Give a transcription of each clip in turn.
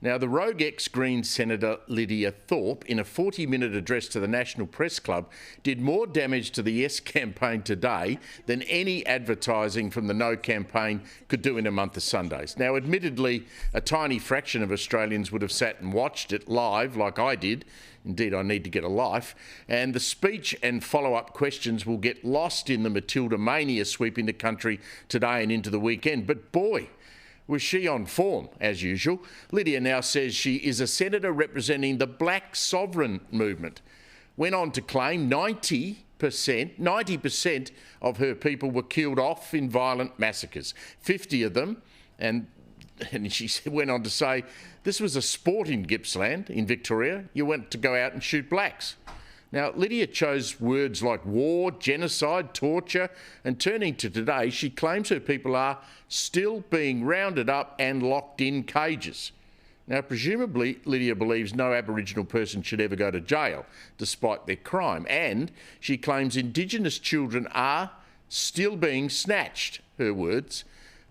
Now, the rogue ex-Green Senator Lydia Thorpe, in a 40-minute address to the National Press Club, did more damage to the Yes campaign today than any advertising from the No campaign could do in a month of Sundays. Now, admittedly, a tiny fraction of Australians would have sat and watched it live like I did. Indeed, I need to get a life. And the speech and follow-up questions will get lost in the Matilda mania sweeping the country today and into the weekend. But boy, was she on form, as usual. Lydia now says she is a senator representing the Black Sovereign movement. Went on to claim 90% of her people were killed off in violent massacres. 50 of them, and she went on to say, this was a sport in Gippsland, in Victoria. You went to go out and shoot blacks. Now, Lydia chose words like war, genocide, torture, and turning to today, she claims her people are still being rounded up and locked in cages. Now, presumably, Lydia believes no Aboriginal person should ever go to jail, despite their crime, and she claims Indigenous children are still being snatched, her words.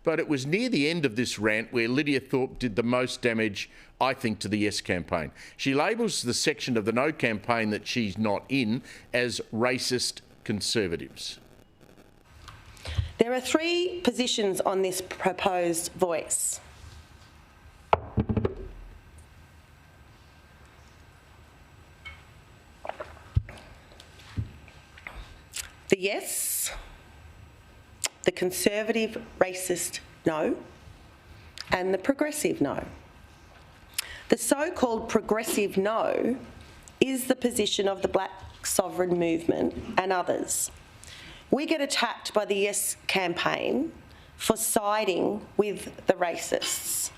But it was near the end of this rant where Lydia Thorpe did the most damage, I think, to the Yes campaign. She labels the section of the No campaign that she's not in as racist conservatives. There are three positions on this proposed voice. The Yes, the conservative racist No, and the progressive No. The so-called progressive No is the position of the Black Sovereign movement and others. We get attacked by the Yes campaign for siding with the racists,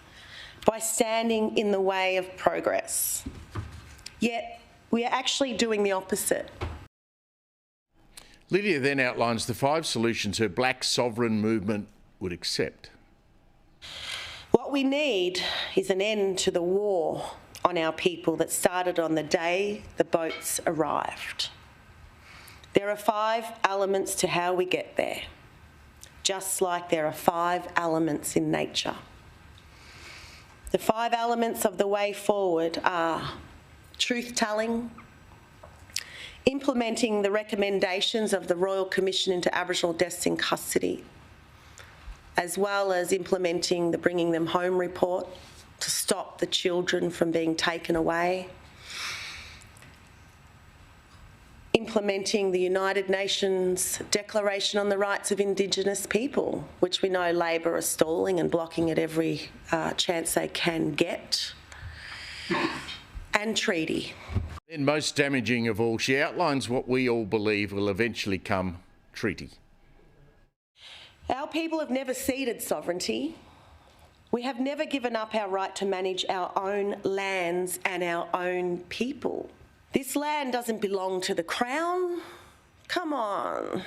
by standing in the way of progress. Yet we are actually doing the opposite. Lydia then outlines the 5 solutions her Black Sovereign movement would accept. What we need is an end to the war on our people that started on the day the boats arrived. There are 5 elements to how we get there, just like there are 5 elements in nature. The 5 elements of the way forward are truth-telling, implementing the recommendations of the Royal Commission into Aboriginal Deaths in Custody, as well as implementing the Bringing Them Home report to stop the children from being taken away, implementing the United Nations Declaration on the Rights of Indigenous People, which we know Labor are stalling and blocking at every chance they can get, and treaty. And most damaging of all, she outlines what we all believe will eventually come treaty. Our people have never ceded sovereignty. We have never given up our right to manage our own lands and our own people. This land doesn't belong to the Crown. Come on.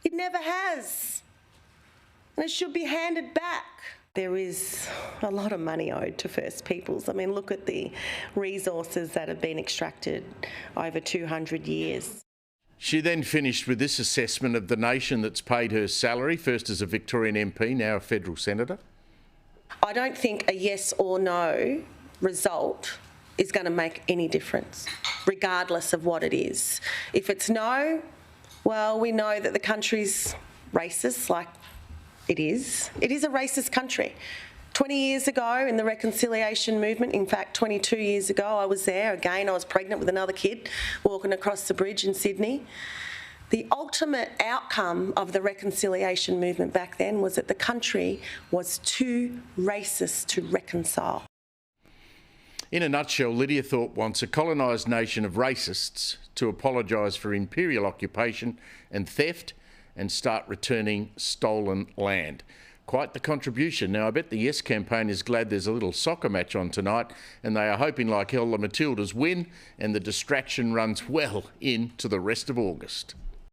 It never has. And it should be handed back. There is a lot of money owed to First Peoples. I mean, look at the resources that have been extracted over 200 years. She then finished with this assessment of the nation that's paid her salary, first as a Victorian MP, now a federal senator. I don't think a yes or no result is going to make any difference, regardless of what it is. If it's no, well, we know that the country's racist, like it is. It is a racist country. 20 years ago in the reconciliation movement, in fact 22 years ago, I was there. Again, I was pregnant with another kid walking across the bridge in Sydney. The ultimate outcome of the reconciliation movement back then was that the country was too racist to reconcile. In a nutshell, Lydia Thorpe wants a colonised nation of racists to apologise for imperial occupation and theft and start returning stolen land. Quite the contribution. Now, I bet the Yes campaign is glad there's a little soccer match on tonight, and they are hoping like hell the Matildas win and the distraction runs well into the rest of August.